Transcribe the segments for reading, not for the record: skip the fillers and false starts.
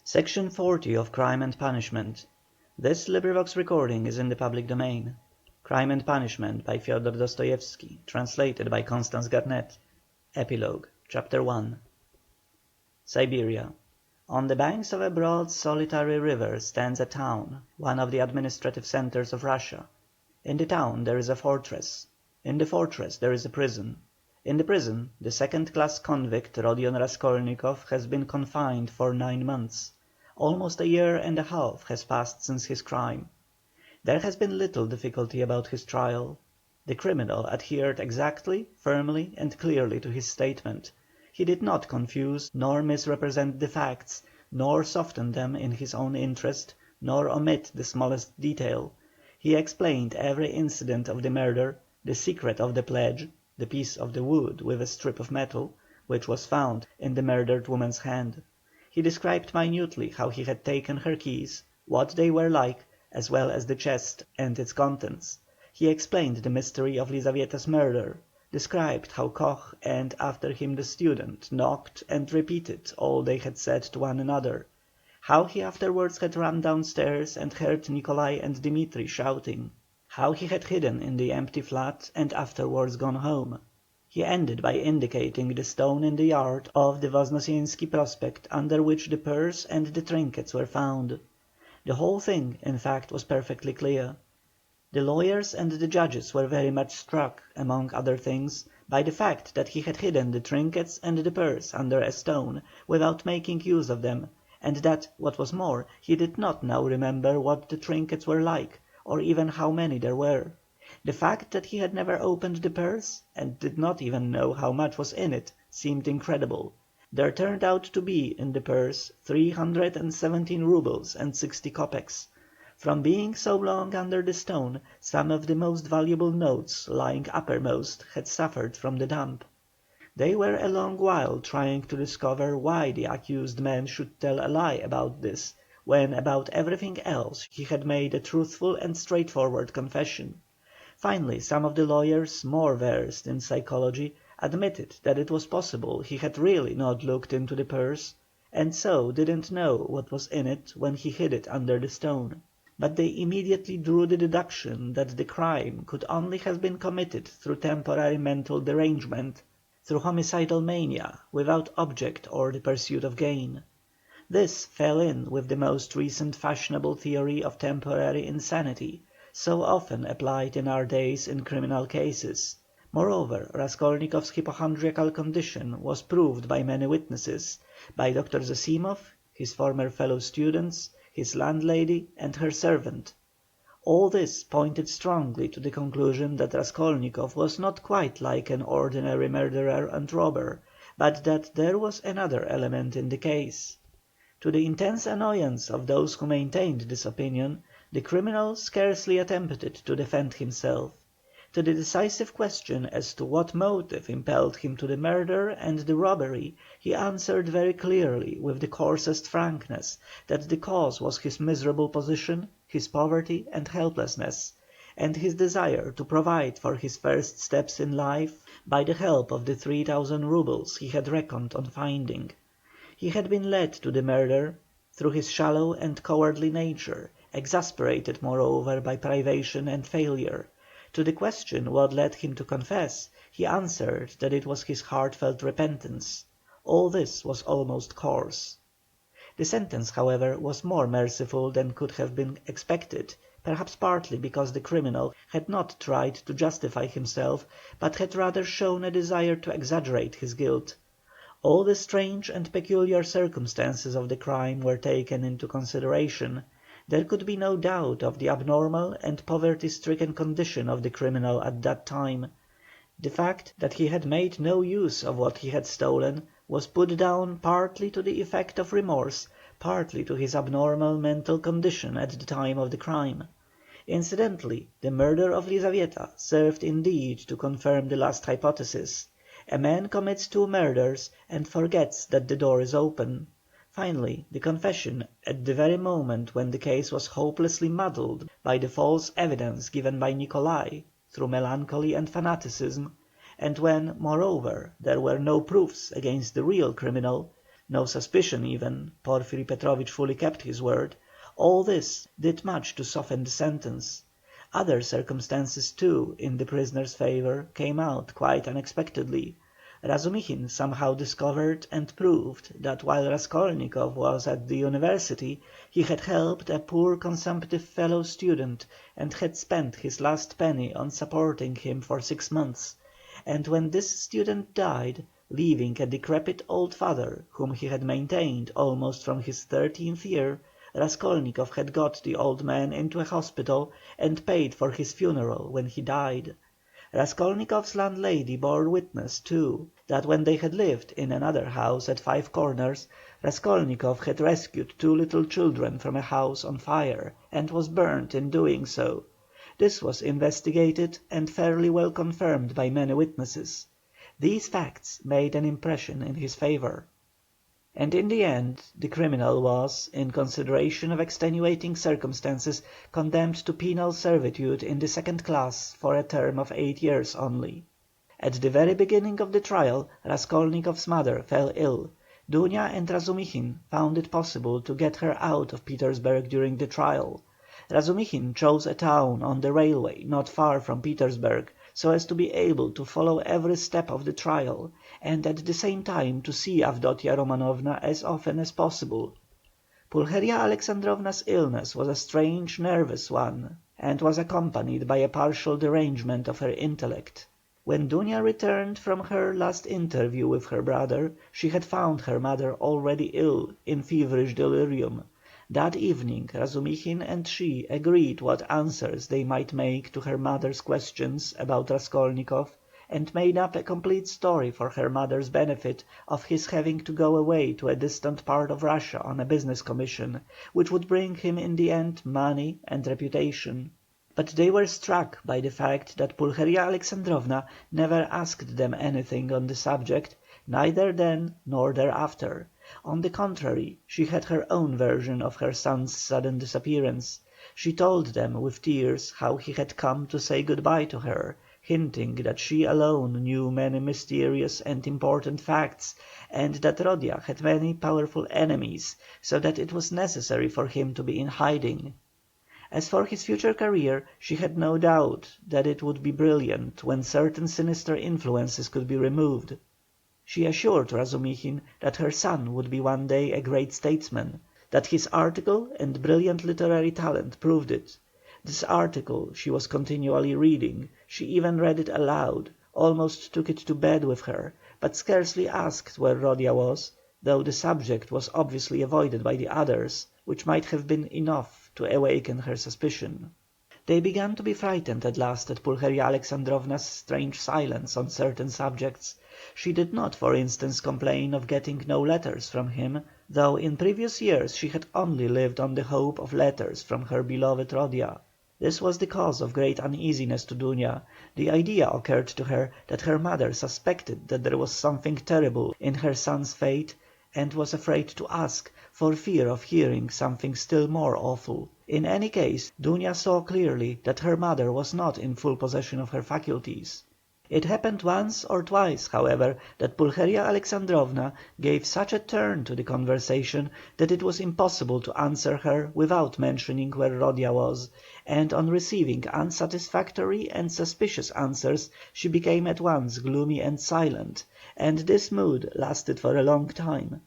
Section 40 of Crime and Punishment. This recording is in the public domain. Crime and Punishment by Fyodor Dostoevsky, translated by Constance Garnett. Epilogue, Chapter 1. Siberia. On the banks of a broad solitary river stands a town, one of the administrative centres of Russia. In the town there is a fortress. In the fortress there is a prison. In the prison the second-class convict Rodion Raskolnikov has been confined for 9 months. Almost a year and a half has passed since his crime. There has been little difficulty about his trial. The criminal adhered exactly, firmly, and clearly to his statement. He did not confuse nor misrepresent the facts, nor soften them in his own interest, nor omit the smallest detail. He explained every incident of the murder, the secret of the pledge, the piece of the wood with a strip of metal, which was found in the murdered woman's hand. He described minutely how he had taken her keys, what they were like, as well as the chest and its contents. He explained the mystery of Lizavieta's murder, described how Koch and after him the student knocked and repeated all they had said to one another, how he afterwards had run downstairs and heard Nicolai and Dimitri shouting, how he had hidden in the empty flat and afterwards gone home. He ended by indicating the stone in the yard of the Voznesensky Prospect under which the purse and the trinkets were found. The whole thing, in fact, was perfectly clear. The lawyers and the judges were very much struck, among other things, by the fact that he had hidden the trinkets and the purse under a stone, without making use of them, and that, what was more, he did not now remember what the trinkets were like, or even how many there were. The fact that he had never opened the purse, and did not even know how much was in it, seemed incredible. There turned out to be in the purse 317 rubles and 60 kopecks. From being so long under the stone, some of the most valuable notes, lying uppermost, had suffered from the damp. They were a long while trying to discover why the accused man should tell a lie about this, when about everything else he had made a truthful and straightforward confession. Finally, some of the lawyers, more versed in psychology, admitted that it was possible he had really not looked into the purse, and so didn't know what was in it when he hid it under the stone. But they immediately drew the deduction that the crime could only have been committed through temporary mental derangement, through homicidal mania, without object or the pursuit of gain. This fell in with the most recent fashionable theory of temporary insanity, so often applied in our days in criminal cases. Moreover, Raskolnikov's hypochondriacal condition was proved by many witnesses, by Dr. Zosimov, his former fellow students, his landlady, and her servant. All this pointed strongly to the conclusion that Raskolnikov was not quite like an ordinary murderer and robber, but that there was another element in the case. To the intense annoyance of those who maintained this opinion, the criminal scarcely attempted to defend himself. To the decisive question as to what motive impelled him to the murder and the robbery, he answered very clearly, with the coarsest frankness, that the cause was his miserable position, his poverty and helplessness, and his desire to provide for his first steps in life by the help of the 3,000 rubles he had reckoned on finding. He had been led to the murder through his shallow and cowardly nature, exasperated moreover by privation and failure. To the question what led him to confess, he answered that it was his heartfelt repentance. All this was almost coarse. The sentence, however, was more merciful than could have been expected, perhaps partly because the criminal had not tried to justify himself, but had rather shown a desire to exaggerate his guilt. All the strange and peculiar circumstances of the crime were taken into consideration. There could be no doubt of the abnormal and poverty-stricken condition of the criminal at that time. The fact that he had made no use of what he had stolen was put down partly to the effect of remorse, partly to his abnormal mental condition at the time of the crime. Incidentally, the murder of Lizavieta served indeed to confirm the last hypothesis. A man commits 2 murders and forgets that the door is open. Finally, the confession at the very moment when the case was hopelessly muddled by the false evidence given by Nicolai, through melancholy and fanaticism, and when, moreover, there were no proofs against the real criminal, no suspicion even, Porfiry Petrovich fully kept his word, all this did much to soften the sentence. Other circumstances too in the prisoner's favour came out quite unexpectedly. Razumixin somehow discovered and proved that while Raskolnikov was at the university, he had helped a poor consumptive fellow student and had spent his last penny on supporting him for 6 months, and when this student died, leaving a decrepit old father whom he had maintained almost from his 13th year, Raskolnikov had got the old man into a hospital and paid for his funeral when he died. Raskolnikov's landlady bore witness, too, that when they had lived in another house at Five Corners, Raskolnikov had rescued 2 little children from a house on fire, and was burnt in doing so. This was investigated and fairly well confirmed by many witnesses. These facts made an impression in his favour. And in the end the criminal was, in consideration of extenuating circumstances, condemned to penal servitude in the 2nd class for a term of 8 years only. At the very beginning of the trial Raskolnikov's mother fell ill. Dunia and Razumixin found it possible to get her out of Petersburg during the trial. Razumixin chose a town on the railway not far from Petersburg, so as to be able to follow every step of the trial, and at the same time to see Avdotia Romanovna as often as possible. Pulcheria Alexandrovna's illness was a strange nervous one, and was accompanied by a partial derangement of her intellect. When Dunia returned from her last interview with her brother, she had found her mother already ill, in feverish delirium. That evening Razumixin and she agreed what answers they might make to her mother's questions about Raskolnikov, and made up a complete story for her mother's benefit of his having to go away to a distant part of Russia on a business commission, which would bring him in the end money and reputation. But they were struck by the fact that Pulcheria Alexandrovna never asked them anything on the subject, neither then nor thereafter. On the contrary, she had her own version of her son's sudden disappearance. She told them with tears how he had come to say goodbye to her, hinting that she alone knew many mysterious and important facts, and that Rodia had many powerful enemies, so that it was necessary for him to be in hiding. As for his future career, she had no doubt that it would be brilliant when certain sinister influences could be removed. She assured Razumixin that her son would be one day a great statesman, that his article and brilliant literary talent proved it. This article she was continually reading, she even read it aloud, almost took it to bed with her, but scarcely asked where Rodia was, though the subject was obviously avoided by the others, which might have been enough to awaken her suspicion. They began to be frightened at last at Pulcheria Alexandrovna's strange silence on certain subjects. She did not, for instance, complain of getting no letters from him, though in previous years she had only lived on the hope of letters from her beloved Rodia. This was the cause of great uneasiness to Dunia. The idea occurred to her that her mother suspected that there was something terrible in her son's fate, and was afraid to ask, for fear of hearing something still more awful. In any case, Dunia saw clearly that her mother was not in full possession of her faculties. It happened once or twice, however, that Pulcheria Alexandrovna gave such a turn to the conversation that it was impossible to answer her without mentioning where Rodia was, and on receiving unsatisfactory and suspicious answers she became at once gloomy and silent, and this mood lasted for a long time.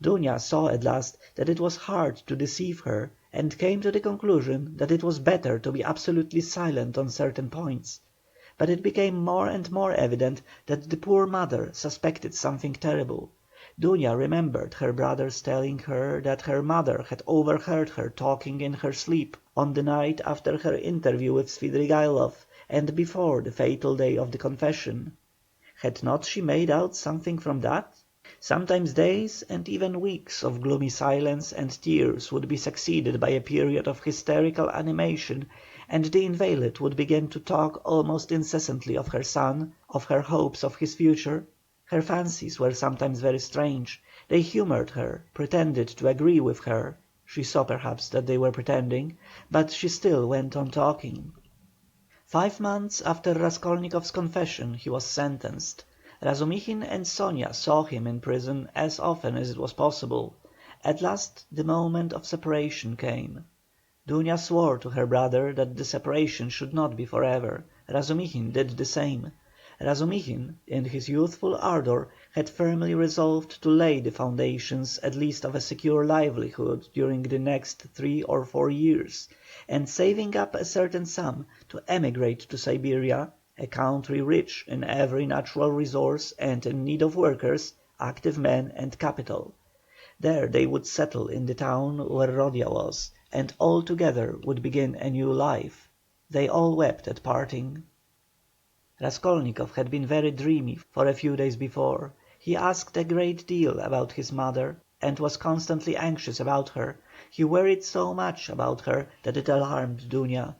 Dunia saw at last that it was hard to deceive her, and came to the conclusion that it was better to be absolutely silent on certain points. But it became more and more evident that the poor mother suspected something terrible. Dunia remembered her brothers telling her that her mother had overheard her talking in her sleep on the night after her interview with Svidrigaïlov, and before the fatal day of the confession. Had not she made out something from that? Sometimes days and even weeks of gloomy silence and tears would be succeeded by a period of hysterical animation, and the invalid would begin to talk almost incessantly of her son, of her hopes of his future. Her fancies were sometimes very strange. They humoured her, pretended to agree with her, she saw perhaps that they were pretending, but she still went on talking. 5 months after Raskolnikov's confession he was sentenced. Razumixin and Sonia saw him in prison as often as it was possible. At last the moment of separation came. Dunia swore to her brother that the separation should not be for ever. Razumixin did the same. Razumixin, in his youthful ardour, had firmly resolved to lay the foundations at least of a secure livelihood during the next 3 or 4 years, and saving up a certain sum, to emigrate to Siberia, a country rich in every natural resource and in need of workers, active men and capital. There they would settle in the town where Rodia was, and all together would begin a new life. They all wept at parting. Raskolnikov had been very dreamy for a few days before. He asked a great deal about his mother, and was constantly anxious about her. He worried so much about her that it alarmed Dunia.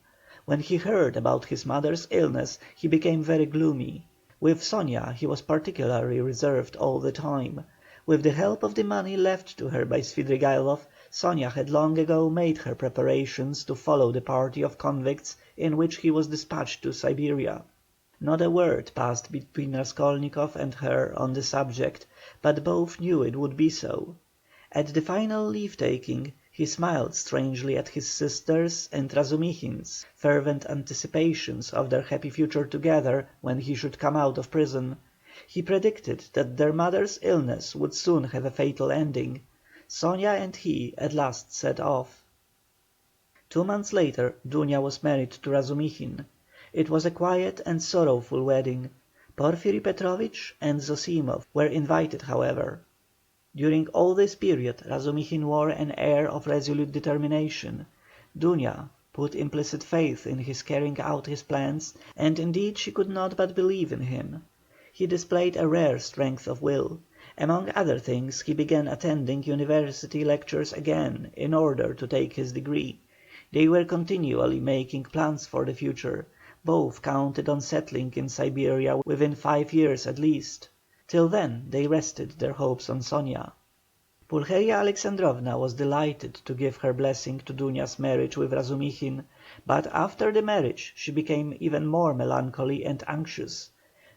When he heard about his mother's illness he became very gloomy. With Sonia he was particularly reserved all the time. With the help of the money left to her by Svidrigaïlov, Sonia had long ago made her preparations to follow the party of convicts in which he was dispatched to Siberia. Not a word passed between Raskolnikov and her on the subject, but both knew it would be so. At the final leave taking he smiled strangely at his sister's and Razumixin's fervent anticipations of their happy future together when he should come out of prison. He predicted that their mother's illness would soon have a fatal ending. Sonia and he at last set off. 2 months later Dunia was married to Razumixin. It was a quiet and sorrowful wedding. Porfiry Petrovich and Zosimov were invited, however. During all this period Razumixin wore an air of resolute determination. Dunia put implicit faith in his carrying out his plans, and indeed she could not but believe in him. He displayed a rare strength of will. Among other things he began attending university lectures again in order to take his degree. They were continually making plans for the future. Both counted on settling in Siberia within 5 years at least. Till then they rested their hopes on Sonia. Pulcheria Alexandrovna was delighted to give her blessing to Dunia's marriage with Razumixin, but after the marriage she became even more melancholy and anxious.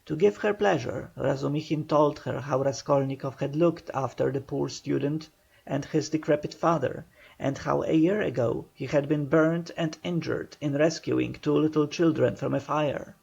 To give her pleasure, Razumixin told her how Raskolnikov had looked after the poor student and his decrepit father, and how a year ago he had been burned and injured in rescuing 2 little children from a fire.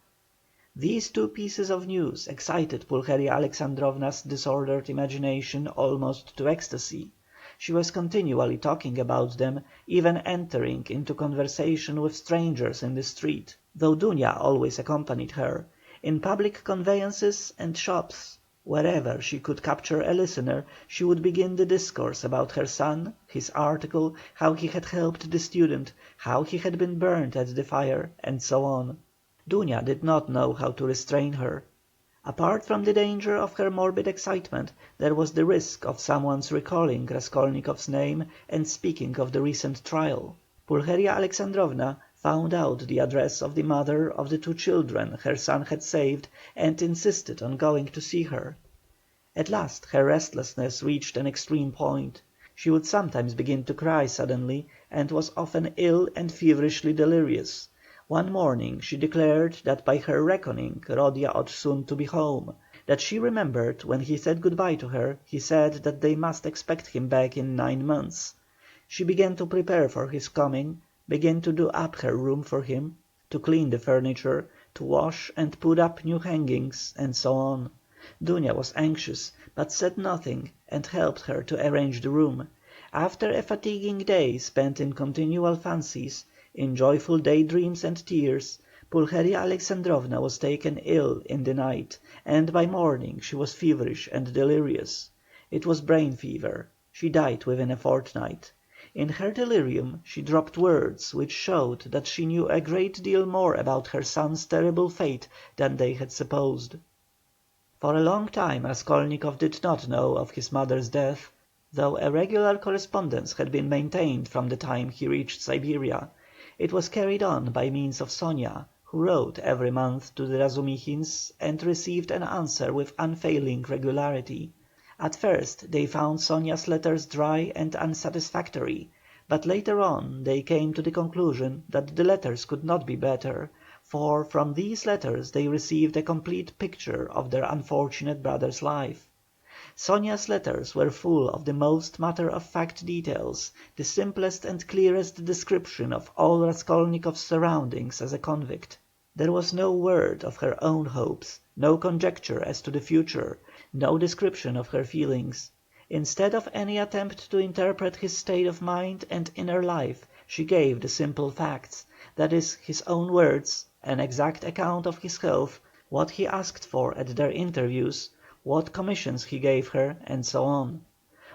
These 2 pieces of news excited Pulcheria Alexandrovna's disordered imagination almost to ecstasy. She was continually talking about them, even entering into conversation with strangers in the street, though Dunia always accompanied her. In public conveyances and shops, wherever she could capture a listener, she would begin the discourse about her son, his article, how he had helped the student, how he had been burned at the fire, and so on. Dunia did not know how to restrain her. Apart from the danger of her morbid excitement, there was the risk of someone's recalling Raskolnikov's name and speaking of the recent trial. Pulcheria Alexandrovna found out the address of the mother of the 2 children her son had saved, and insisted on going to see her. At last her restlessness reached an extreme point. She would sometimes begin to cry suddenly, and was often ill and feverishly delirious. One morning she declared that by her reckoning Rodia ought soon to be home; that she remembered when he said goodbye to her he said that they must expect him back in 9 months. She began to prepare for his coming, began to do up her room for him, to clean the furniture, to wash and put up new hangings, and so on. Dunia was anxious, but said nothing, and helped her to arrange the room. After a fatiguing day spent in continual fancies, in joyful daydreams and tears, Pulcheria Alexandrovna was taken ill in the night, and by morning she was feverish and delirious. It was brain fever. She died within a fortnight. In her delirium she dropped words which showed that she knew a great deal more about her son's terrible fate than they had supposed. For a long time Raskolnikov did not know of his mother's death, though a regular correspondence had been maintained from the time he reached Siberia. It was carried on by means of Sonia, who wrote every month to the Razumikhins and received an answer with unfailing regularity. At first they found Sonia's letters dry and unsatisfactory, but later on they came to the conclusion that the letters could not be better, for from these letters they received a complete picture of their unfortunate brother's life. Sonia's letters were full of the most matter-of-fact details, the simplest and clearest description of all Raskolnikov's surroundings as a convict. There was no word of her own hopes, no conjecture as to the future, no description of her feelings. Instead of any attempt to interpret his state of mind and inner life, she gave the simple facts, that is, his own words, an exact account of his health, what he asked for at their interviews, what commissions he gave her, and so on.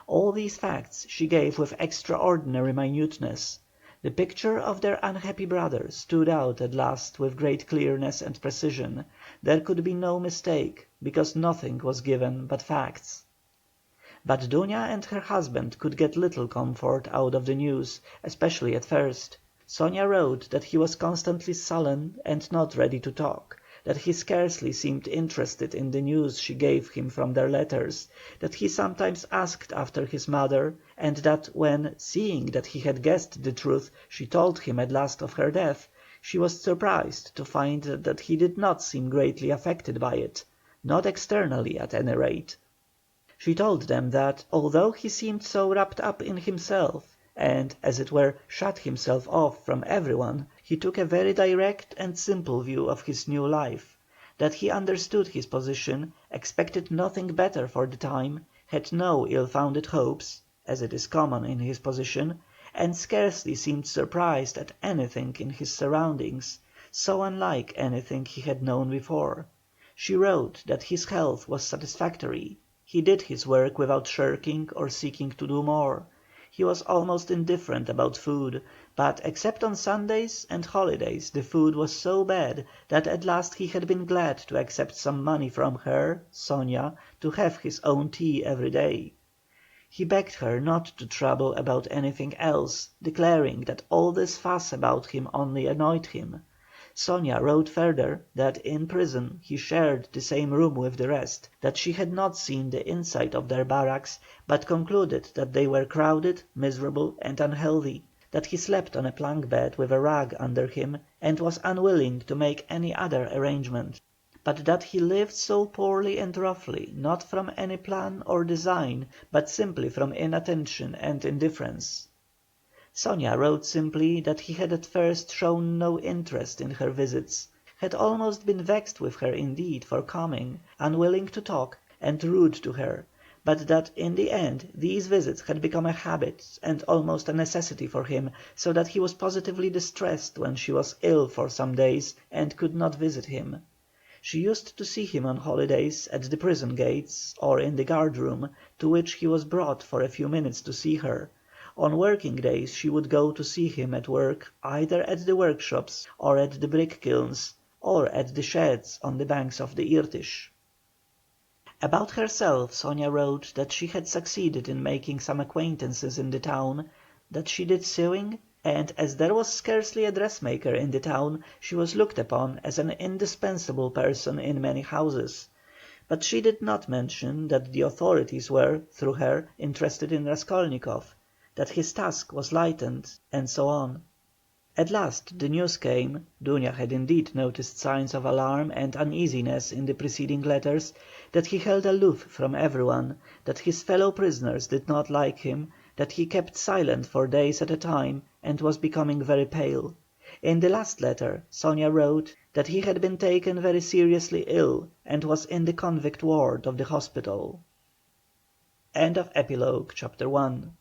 All these facts she gave with extraordinary minuteness. The picture of their unhappy brother stood out at last with great clearness and precision. There could be no mistake, because nothing was given but facts. But Dunia and her husband could get little comfort out of the news, especially at first. Sonia wrote that he was constantly sullen and not ready to talk, that he scarcely seemed interested in the news she gave him from their letters, that he sometimes asked after his mother, and that when, seeing that he had guessed the truth, she told him at last of her death, she was surprised to find that he did not seem greatly affected by it, not externally at any rate. She told them that, although he seemed so wrapped up in himself, and, as it were, shut himself off from everyone, he took a very direct and simple view of his new life; that he understood his position, expected nothing better for the time, had no ill-founded hopes, as it is common in his position, and scarcely seemed surprised at anything in his surroundings, so unlike anything he had known before. She wrote that his health was satisfactory. He did his work without shirking or seeking to do more. He was almost indifferent about food, but except on Sundays and holidays the food was so bad that at last he had been glad to accept some money from her, Sonia, to have his own tea every day. He begged her not to trouble about anything else, declaring that all this fuss about him only annoyed him. Sonia wrote further that in prison he shared the same room with the rest, that she had not seen the inside of their barracks, but concluded that they were crowded, miserable, and unhealthy; that he slept on a plank bed with a rag under him, and was unwilling to make any other arrangement; but that he lived so poorly and roughly, not from any plan or design, but simply from inattention and indifference. Sonia wrote simply that he had at first shown no interest in her visits, had almost been vexed with her indeed for coming, unwilling to talk, and rude to her, but that in the end these visits had become a habit and almost a necessity for him, so that he was positively distressed when she was ill for some days and could not visit him. She used to see him on holidays at the prison gates or in the guard room, to which he was brought for a few minutes to see her. On working days she would go to see him at work either at the workshops or at the brick kilns, or at the sheds on the banks of the Irtish. About herself Sonia wrote that she had succeeded in making some acquaintances in the town, that she did sewing, and as there was scarcely a dressmaker in the town, she was looked upon as an indispensable person in many houses. But she did not mention that the authorities were, through her, interested in Raskolnikov, that his task was lightened, and so on. At last the news came, Dunia had indeed noticed signs of alarm and uneasiness in the preceding letters, that he held aloof from everyone, that his fellow prisoners did not like him, that he kept silent for days at a time, and was becoming very pale. In the last letter Sonia wrote that he had been taken very seriously ill, and was in the convict ward of the hospital. End of Epilogue, Chapter 1.